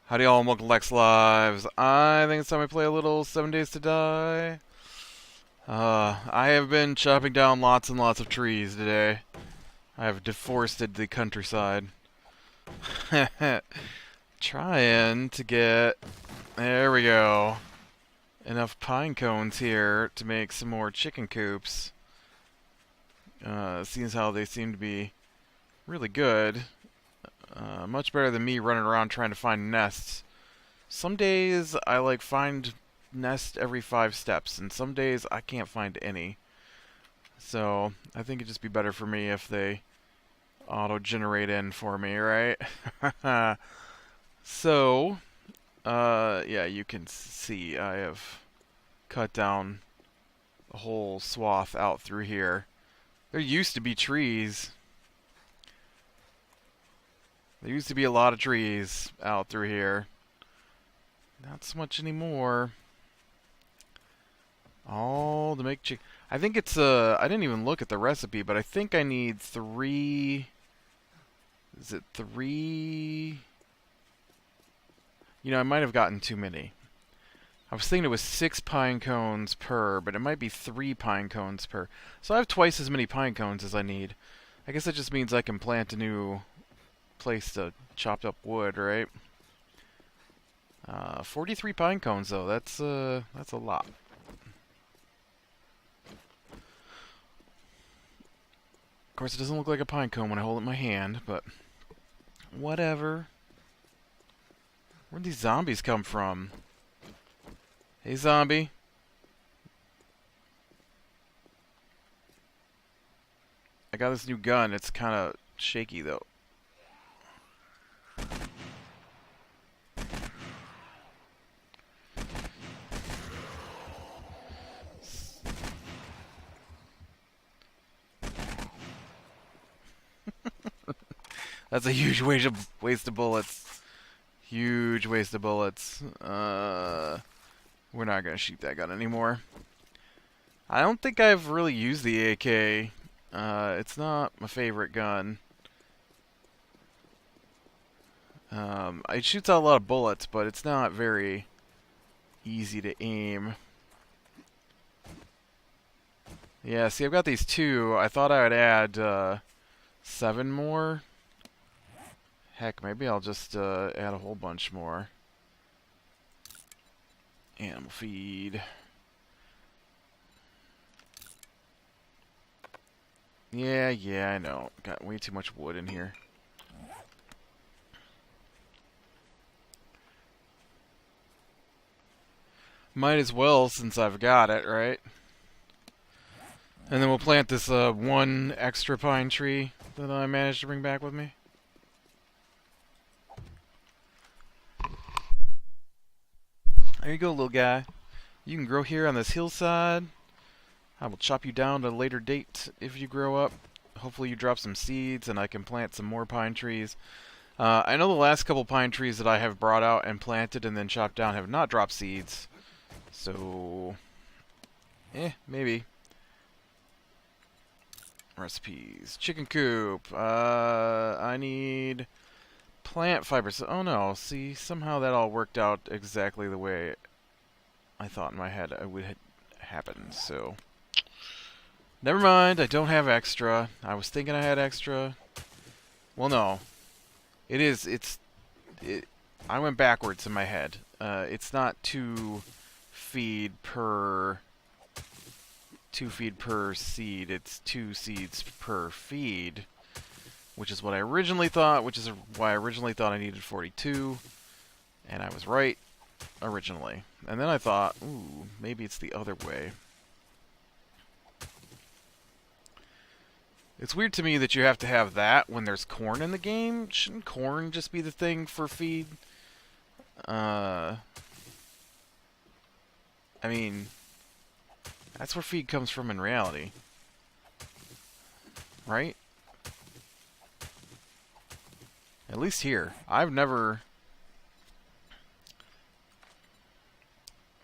Howdy all, and welcome to Lex Lives. I think it's time I play a little 7 Days to Die. I have been chopping down lots and lots of trees today. I have deforested the countryside. Trying to get, there we go, enough pine cones here to make some more chicken coops. Seeing as how they seem to be really good. Much better than me running around trying to find nests. Some days I find nest every 5 steps, and some days I can't find any. So I think it'd just be better for me if they auto-generate in for me, right? So, yeah, you can see I have cut down a whole swath out through here. There used to be trees. There used to be a lot of trees out through here. Not so much anymore. All to make chicken. I think it's I didn't even look at the recipe, but I think I need 3. Is it 3? You know, I might have gotten too many. I was thinking it was 6 pine cones per, but it might be 3 pine cones per. So I have twice as many pine cones as I need. I guess that just means I can plant a new place to chopped up wood, right? 43 pine cones though. That's a lot. Of course, it doesn't look like a pine cone when I hold it in my hand, but whatever. Where'd these zombies come from? Hey, zombie. I got this new gun. It's kind of shaky though. That's a huge waste of bullets. Huge waste of bullets. We're not gonna shoot that gun anymore. I don't think I've really used the AK. It's not my favorite gun. It shoots out a lot of bullets, but it's not very easy to aim. Yeah, see, I've got these 2. I thought I would add 7 more. Heck, maybe I'll just add a whole bunch more. Animal feed. Yeah, I know. Got way too much wood in here. Might as well since I've got it, right? And then we'll plant this 1 extra pine tree that I managed to bring back with me. There you go, little guy. You can grow here on this hillside. I will chop you down at a later date if you grow up. Hopefully you drop some seeds and I can plant some more pine trees. I know the last couple pine trees that I have brought out and planted and then chopped down have not dropped seeds. So, maybe. Recipes. Chicken coop. I need plant fibers. Oh no, see, somehow that all worked out exactly the way I thought in my head it would happen, so. Never mind, I don't have extra. I was thinking I had extra. Well, no. I went backwards in my head. It's not 2 feed per seed. It's 2 seeds per feed, which is what I originally thought, which is why I originally thought I needed 42, and I was right originally. And then I thought, ooh, maybe it's the other way. It's weird to me that you have to have that when there's corn in the game. Shouldn't corn just be the thing for feed? I mean, that's where feed comes from in reality. Right? At least here. I've never...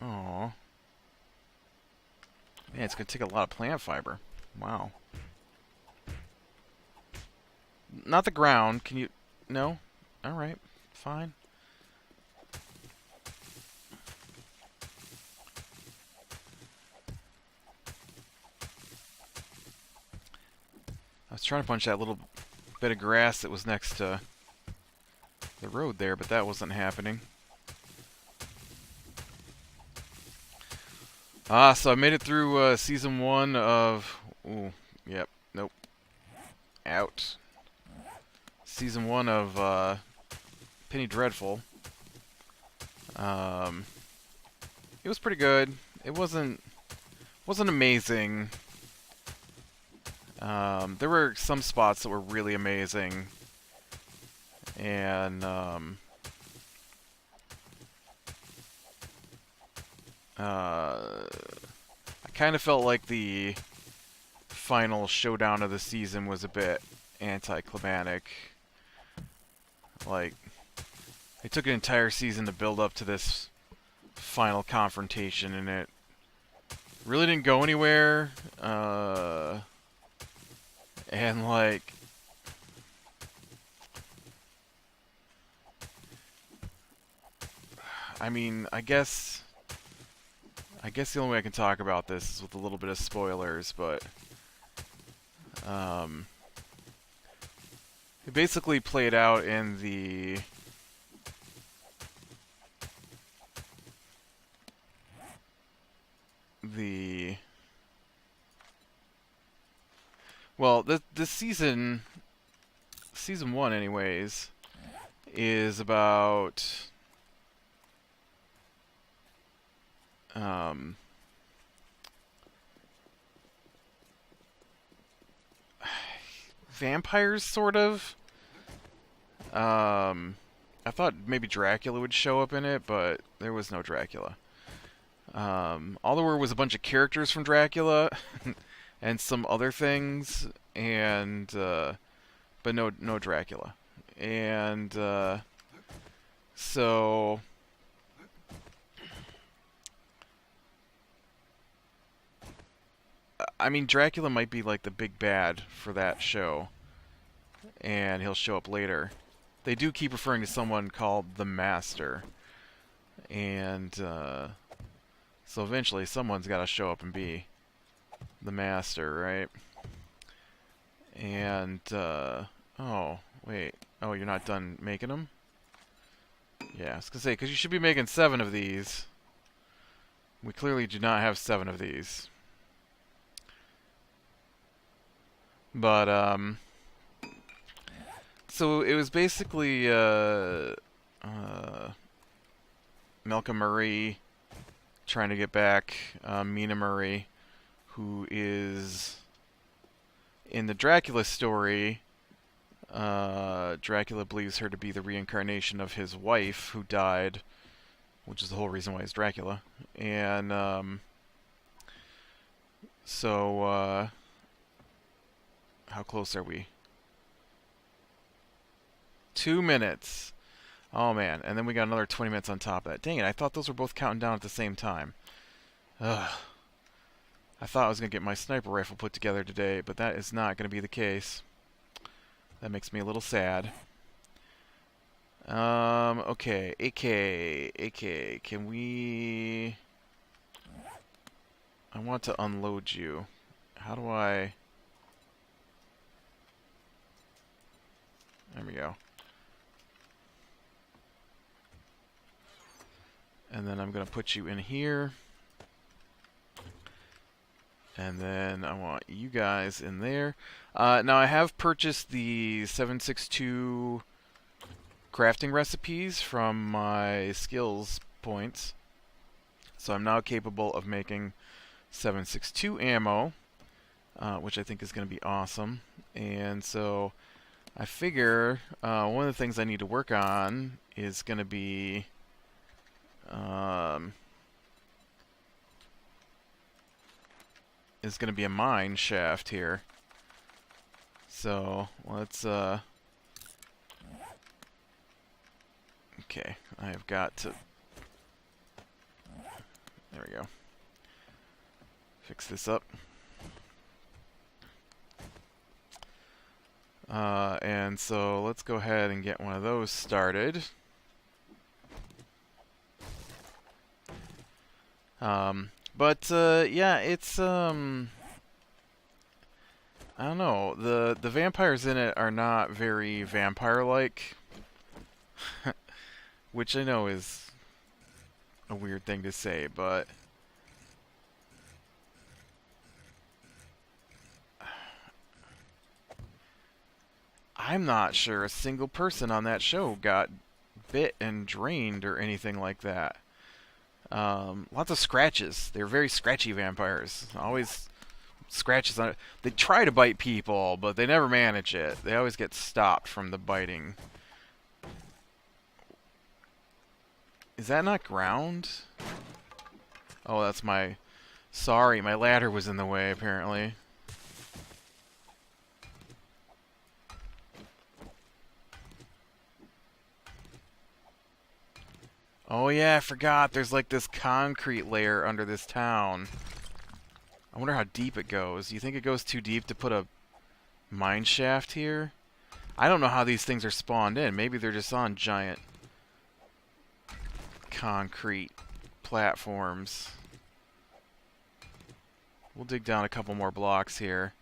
Oh, man, it's going to take a lot of plant fiber. Wow. Not the ground. Can you... No? Alright. Fine. was trying to punch that little bit of grass that was next to the road there, but that wasn't happening. So I made it through season 1 of... Ooh, yep, nope. Out. Season 1 of Penny Dreadful. It was pretty good. It wasn't amazing. There were some spots that were really amazing, and I kind of felt like the final showdown of the season was a bit anticlimactic. Like, it took an entire season to build up to this final confrontation, and it really didn't go anywhere. And like, I mean, I guess the only way I can talk about this is with a little bit of spoilers, but it basically played out in the well, this season 1 anyways is about vampires, sort of. I thought maybe Dracula would show up in it, but there was no Dracula. All there were was a bunch of characters from Dracula and some other things, and but no Dracula. And so I mean, Dracula might be like the big bad for that show, and he'll show up later. They do keep referring to someone called the Master, and so eventually someone's got to show up and be the Master, right? And oh wait, oh, you're not done making them? Yeah, I was gonna say, because you should be making 7 of these. We clearly do not have 7 of these. But so it was basically Malcolm Murray trying to get back Mina Murray, who is in the Dracula story. Dracula believes her to be the reincarnation of his wife, who died, which is the whole reason why he's Dracula. And so how close are we? 2 minutes. Oh man, and then we got another 20 minutes on top of that. Dang it, I thought those were both counting down at the same time. Ugh. I thought I was going to get my sniper rifle put together today, but that is not going to be the case. That makes me a little sad. Okay, AK, can we... I want to unload you. How do I... There we go. And then I'm going to put you in here. And then I want you guys in there. Now I have purchased the 7.62 crafting recipes from my skills points. So I'm now capable of making 7.62 ammo, which I think is going to be awesome. And so I figure one of the things I need to work on is going to be a mine shaft here. So let's okay, I have got to, there we go, fix this up. And so let's go ahead and get one of those started. But yeah, it's I don't know. The vampires in it are not very vampire-like, which I know is a weird thing to say, but I'm not sure a single person on that show got bit and drained or anything like that. Lots of scratches. They're very scratchy vampires. Always scratches on it. They try to bite people, but they never manage it. They always get stopped from the biting. Is that not ground? Oh, that's my... Sorry, my ladder was in the way, apparently. Oh yeah, I forgot. There's like this concrete layer under this town. I wonder how deep it goes. You think it goes too deep to put a mine shaft here? I don't know how these things are spawned in. Maybe they're just on giant concrete platforms. We'll dig down a couple more blocks here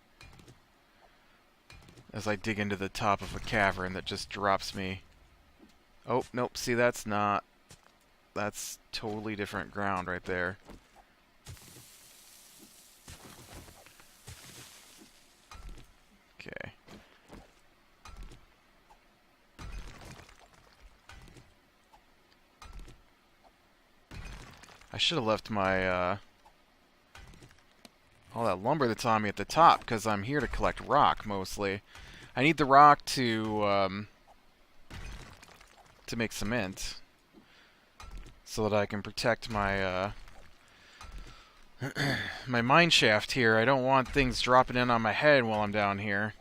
as I dig into the top of a cavern that just drops me. Oh, nope. See, that's not... That's totally different ground right there. Okay. I should have left my, all that lumber that's on me at the top, because I'm here to collect rock, mostly. I need the rock to make cement, so that I can protect my, my mine shaft here. I don't want things dropping in on my head while I'm down here.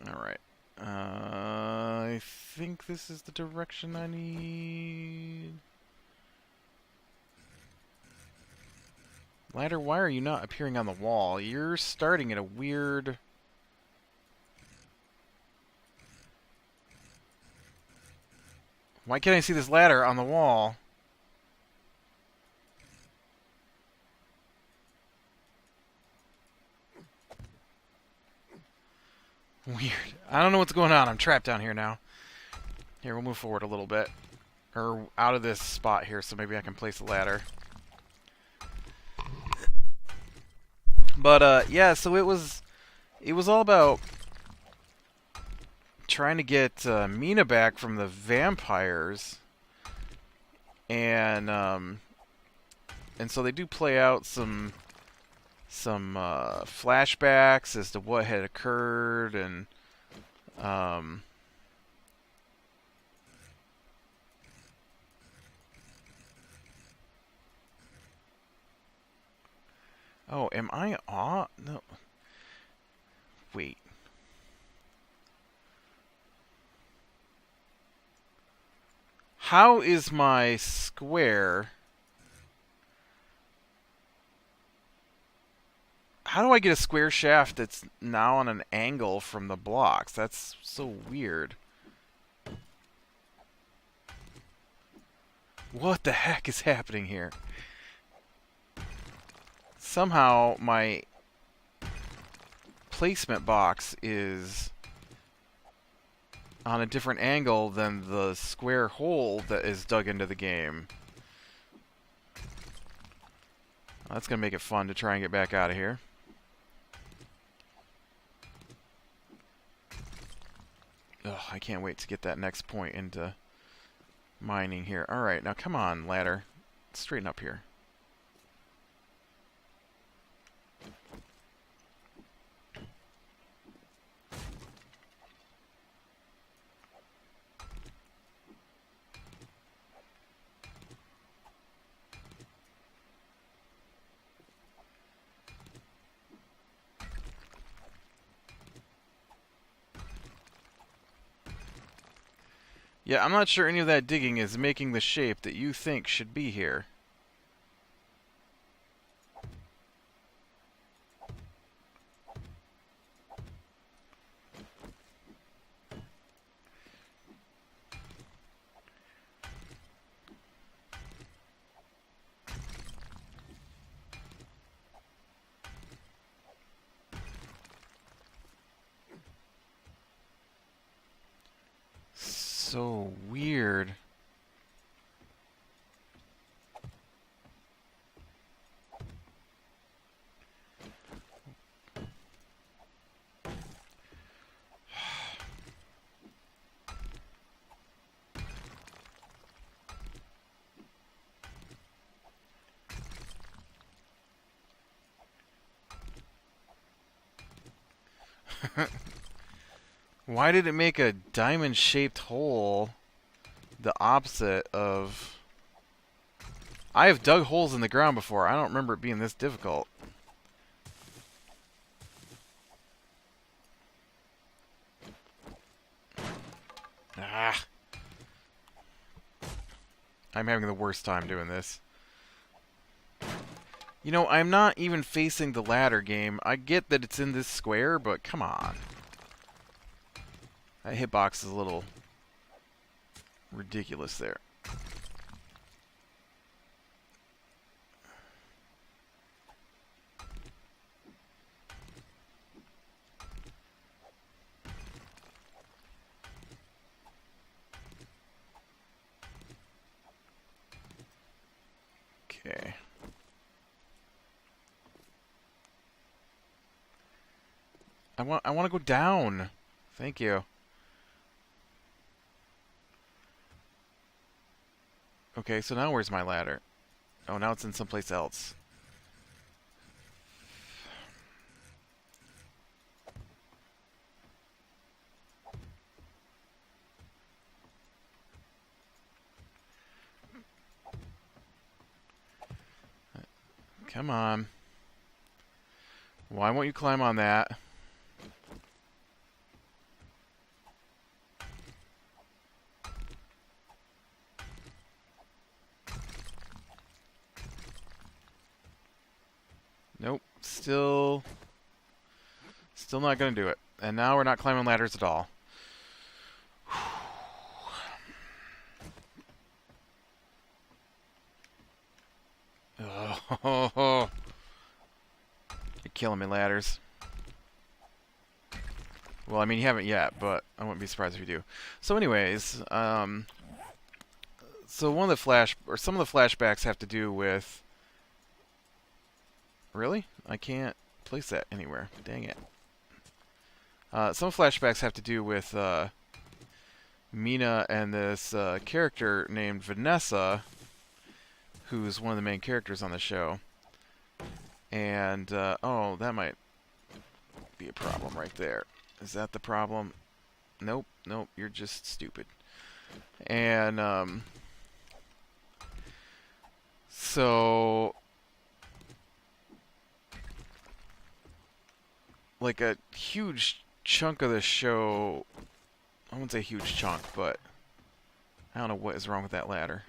Alright. I think this is the direction I need. Ladder, why are you not appearing on the wall? You're starting at a weird... Why can't I see this ladder on the wall? Weird. I don't know what's going on. I'm trapped down here now. Here, we'll move forward a little bit. Or out of this spot here, so maybe I can place a ladder. But, yeah, so it was all about trying to get Mina back from the vampires. And so they do play out some flashbacks as to what had occurred, and oh, am I on? No. Wait. How is my square... How do I get a square shaft that's now on an angle from the blocks? That's so weird. What the heck is happening here? Somehow my placement box is on a different angle than the square hole that is dug into the game. That's going to make it fun to try and get back out of here. Ugh, I can't wait to get that next point into mining here. Alright, now come on, ladder. Straighten up here. Yeah, I'm not sure any of that digging is making the shape that you think should be here. so weird. Why did it make a diamond-shaped hole the opposite of... I have dug holes in the ground before. I don't remember it being this difficult. Ah. I'm having the worst time doing this. You know, I'm not even facing the ladder game. I get that it's in this square, but come on. That hitbox is a little ridiculous there. Okay. I want to go down. Thank you. Okay, so now where's my ladder? Oh, now it's in someplace else. Come on. Why won't you climb on that? Nope. Still not going to do it. And now we're not climbing ladders at all. Oh, you're killing me, ladders. Well, I mean, you haven't yet, but I wouldn't be surprised if you do. So anyways, so some of the flashbacks have to do with... Really? I can't place that anywhere. Dang it. Some flashbacks have to do with Mina and this character named Vanessa, who's one of the main characters on the show. And, oh, that might be a problem right there. Is that the problem? Nope, nope, you're just stupid. And, so... like a huge chunk of the show... I wouldn't say huge chunk, but... I don't know what is wrong with that ladder.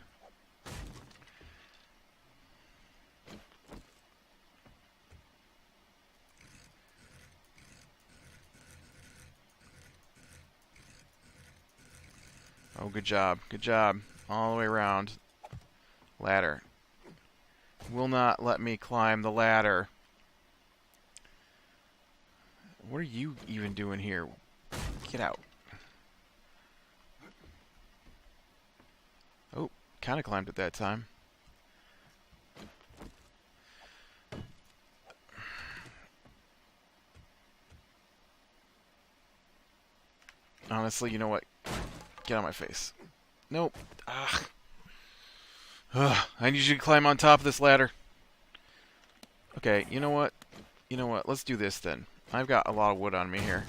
Oh, good job. Good job. All the way around. Ladder. Will not let me climb the ladder. What are you even doing here? Get out. Oh, kind of climbed it that time. Honestly, you know what? Get on my face. Nope. Ah. Ugh. I need you to climb on top of this ladder. Okay, you know what? You know what? Let's do this then. I've got a lot of wood on me here.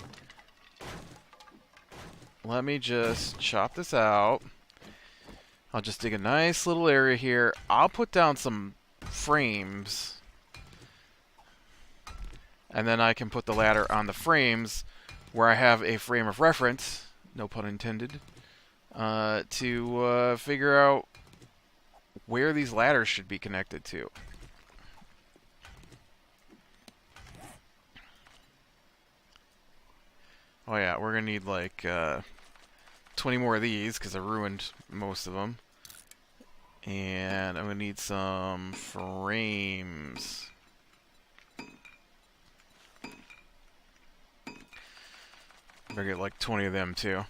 Let me just chop this out. I'll just dig a nice little area here. I'll put down some frames. And then I can put the ladder on the frames where I have a frame of reference, no pun intended, to figure out where these ladders should be connected to. Oh yeah, we're gonna need like 20 more of these because I ruined most of them. And I'm gonna need some frames. Better get like 20 of them too.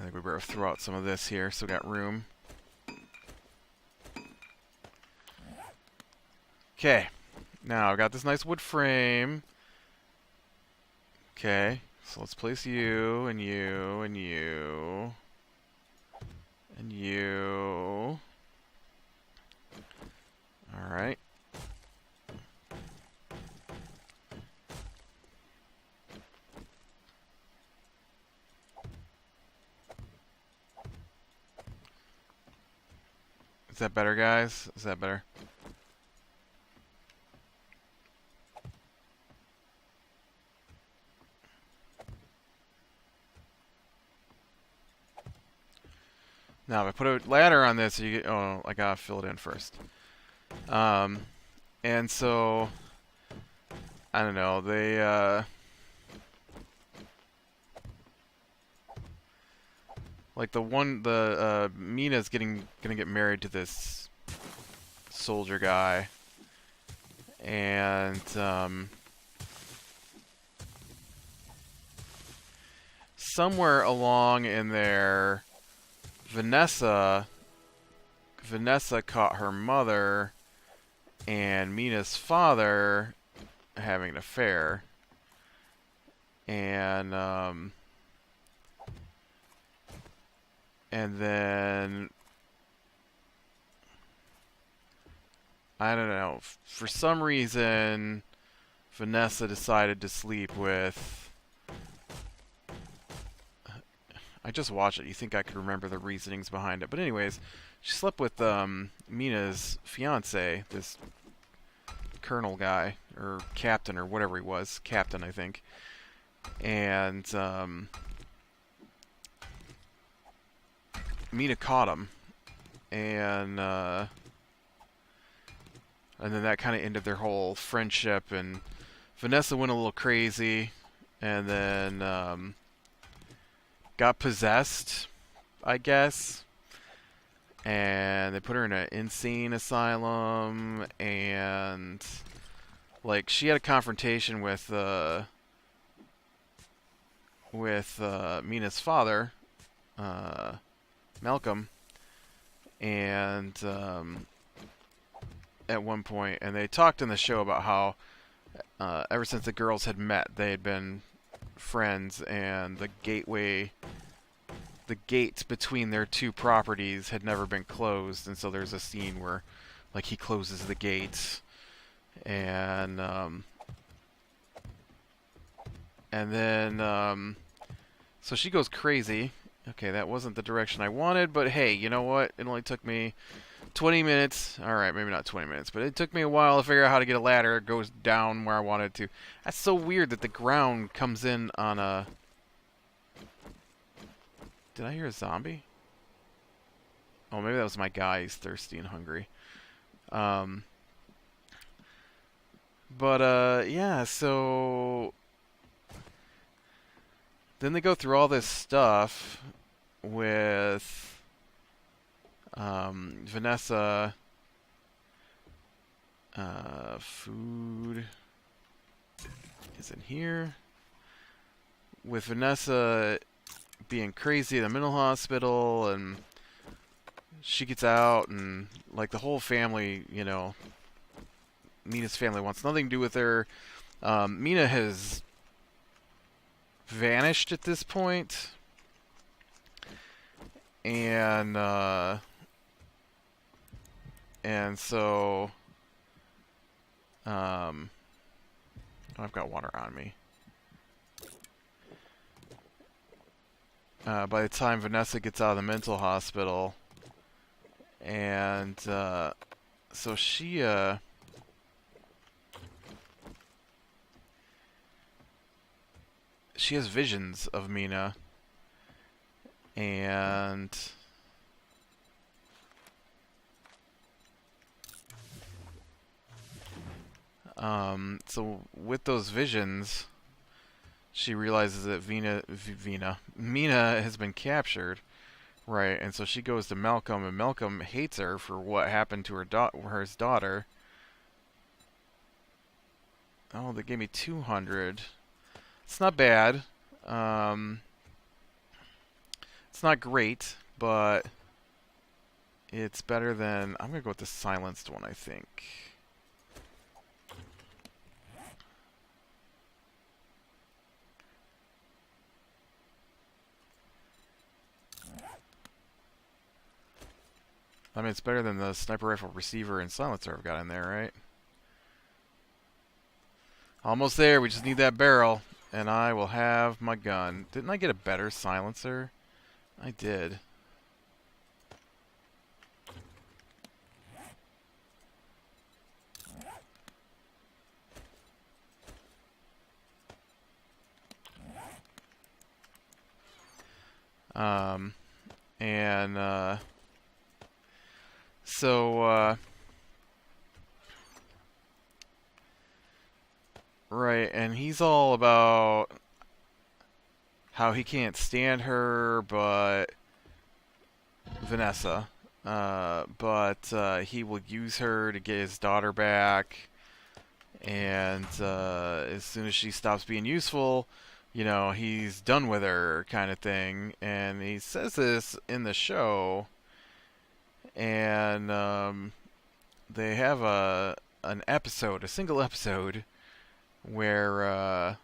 think we better throw out some of this here so we got room. Okay. Now, I've got this nice wood frame. Okay. So let's place you, and you, and you. And you. Alright. Is that better, guys? Is that better? Now, if I put a ladder on this, you get... Oh, I gotta fill it in first. And so... I don't know, they, like Mina's gonna get married to this soldier guy. And, somewhere along in there, Vanessa caught her mother and Mina's father having an affair. And then I don't know, for some reason Vanessa decided to sleep with... I just watched it. You think I could remember the reasonings behind it. But anyways, she slept with Mina's fiance, this colonel guy, or captain, or whatever he was. Captain, I think. And Mina caught him. And then that kind of ended their whole friendship. And Vanessa went a little crazy. And then... got possessed, I guess, and they put her in an insane asylum, and like she had a confrontation with Mina's father, Malcolm, and at one point, and they talked in the show about how ever since the girls had met, they had been friends, and the gate between their two properties had never been closed, and so there's a scene where like he closes the gate, and then so she goes crazy. Okay, that wasn't the direction I wanted, but hey, you know what? It only took me 20 minutes. Alright, maybe not 20 minutes, but it took me a while to figure out how to get a ladder. It goes down where I wanted to. That's so weird that the ground comes in on a... Did I hear a zombie? Oh, maybe that was my guy. He's thirsty and hungry. Yeah, so... Then they go through all this stuff with... Vanessa, food is in here. With Vanessa being crazy at the mental hospital, and she gets out, and like the whole family, you know, Mina's family wants nothing to do with her. Mina has vanished at this point, and so, I've got water on me. By the time Vanessa gets out of the mental hospital, and, so she has visions of Mina, and... So with those visions, she realizes that Mina has been captured, right? And so she goes to Malcolm, and Malcolm hates her for what happened to his daughter. Oh, they gave me 200. It's not bad. It's It's not great, but it's better than... I'm going to go with the silenced one, I think. I mean, it's better than the sniper rifle receiver and silencer I've got in there, right? Almost there. We just need that barrel, and I will have my gun. Didn't I get a better silencer? I did. And so right, and he's all about how he can't stand her, but Vanessa. But he will use her to get his daughter back, and as soon as she stops being useful, you know, he's done with her, kind of thing. And he says this in the show, and they have an episode, a single episode, where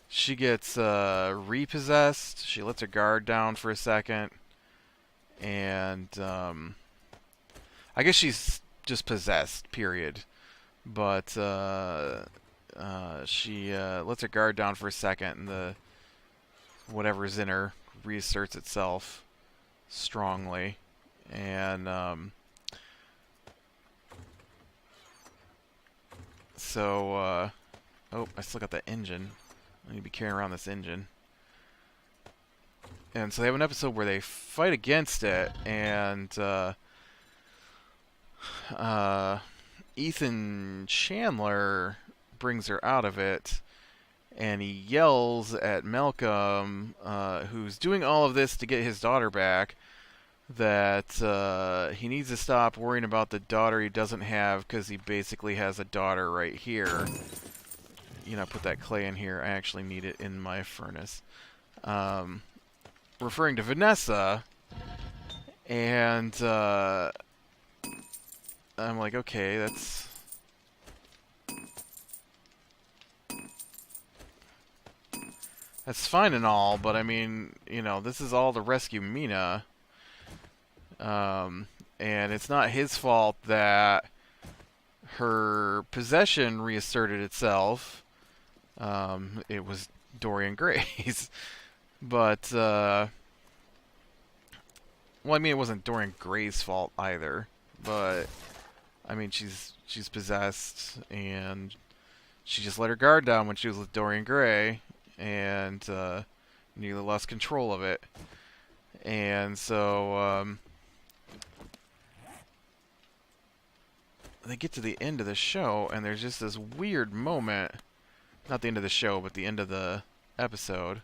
she gets repossessed. She lets her guard down for a second, and I guess she's just possessed, period. But she lets her guard down for a second, and the whatever's in her reasserts itself strongly. And so, oh, I still got that engine. I need to be carrying around this engine. And so they have an episode where they fight against it, and Ethan Chandler brings her out of it, and he yells at Malcolm, who's doing all of this to get his daughter back, that he needs to stop worrying about the daughter he doesn't have, because he basically has a daughter right here. You know, put that clay in here. I actually need it in my furnace. Referring to Vanessa, and I'm like, okay, that's fine and all, but I mean, you know, this is all to rescue Mina. And it's not his fault that her possession reasserted itself. It was Dorian Gray's. But, well, I mean, it wasn't Dorian Gray's fault either. But, I mean, she's possessed, and she just let her guard down when she was with Dorian Gray, and nearly lost control of it. And so, they get to the end of the show, and there's just this weird moment. Not the end of the show, but the end of the episode.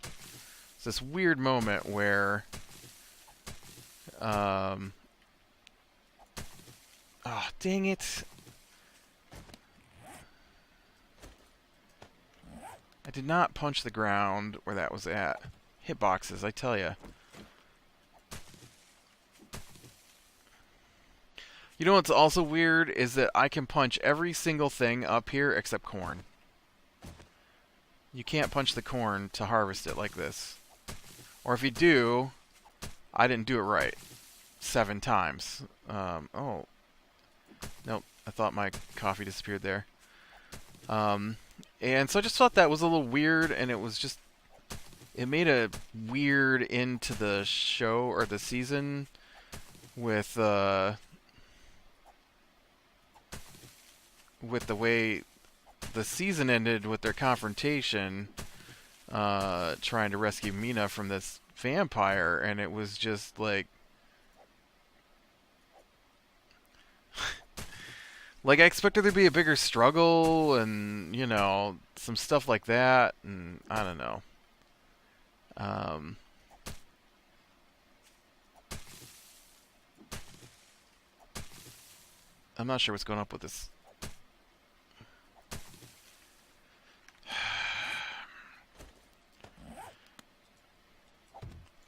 It's this weird moment where, oh, dang it. I did not punch the ground where that was at. Hitboxes, I tell ya. You know what's also weird is that I can punch every single thing up here except corn. You can't punch the corn to harvest it like this. Or if you do, I didn't do it right. 7 times. Oh. Nope, I thought my coffee disappeared there. And so I just thought that was a little weird, and it was just... It made a weird end to the show, or the season, with the way the season ended with their confrontation, trying to rescue Mina from this vampire, and it was just like... Like, I expected there to be a bigger struggle, and, you know, some stuff like that, and I don't know. I'm not sure what's going up with this.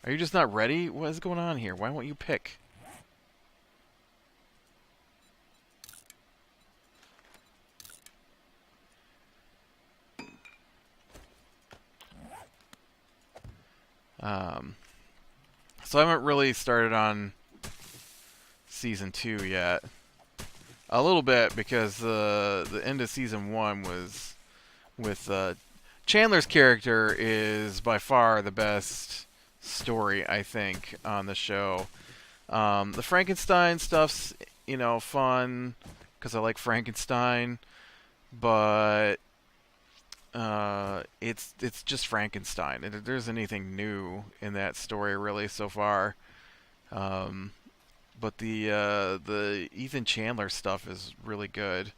Are you just not ready? What is going on here? Why won't you pick? Um, so I haven't really started on season 2 yet. A little bit because the end of season 1 was with Chandler's character is by far the best story I think on the show. The Frankenstein stuff's fun because I like Frankenstein, but it's just Frankenstein. There isn't anything new in that story really so far. Um, but the Ethan Chandler stuff is really good.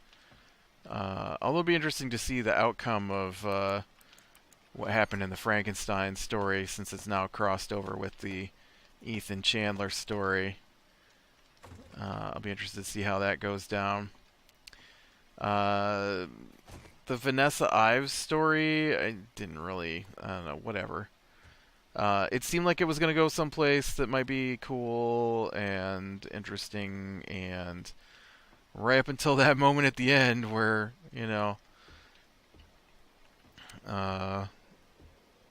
Although it'll be interesting to see the outcome of what happened in the Frankenstein story since it's now crossed over with the Ethan Chandler story. I'll be interested to see how that goes down. The Vanessa Ives story, I didn't really, I don't know, whatever. It seemed like it was going to go someplace that might be cool and interesting, and right up until that moment at the end where,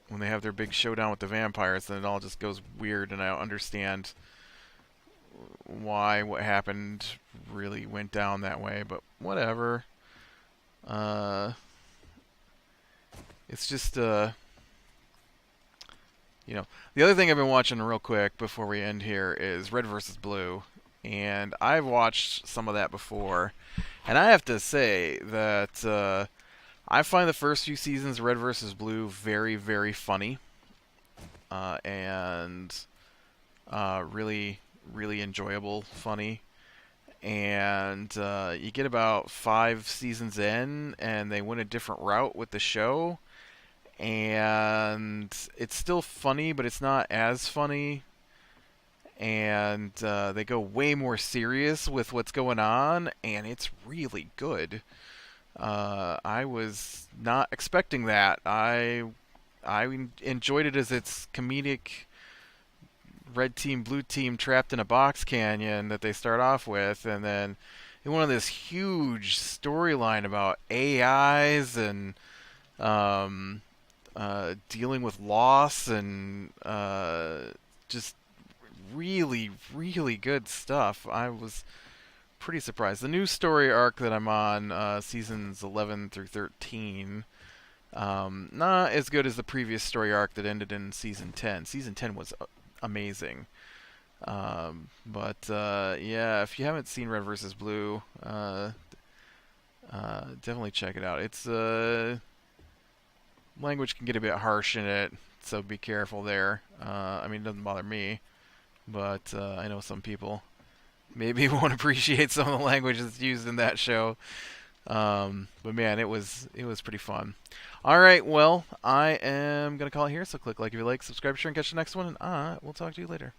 when they have their big showdown with the vampires, then it all just goes weird, and I don't understand why what happened really went down that way, but whatever. It's just, the other thing I've been watching real quick before we end here is Red versus Blue, and I've watched some of that before, and I have to say that I find the first few seasons of Red versus Blue very, very funny, and really, really enjoyable, funny. And you get about 5 seasons in, and they went a different route with the show, and it's still funny, but it's not as funny. And they go way more serious with what's going on, and it's really good. I was not expecting that. I enjoyed it as its comedic red team, blue team trapped in a box canyon that they start off with, and then in one of this huge storyline about AIs and dealing with loss and just really, really good stuff. I was pretty surprised. The new story arc that I'm on, seasons 11 through 13, not as good as the previous story arc that ended in season 10. Season 10 was amazing. But yeah, if you haven't seen Red vs. Blue, definitely check it out. It's language can get a bit harsh in it, so be careful there. I mean, it doesn't bother me, but I know some people maybe won't appreciate some of the language that's used in that show. But man, it was pretty fun. All right, well, I am gonna call it here. So click like if you like, subscribe, share, and catch the next one. And we'll talk to you later.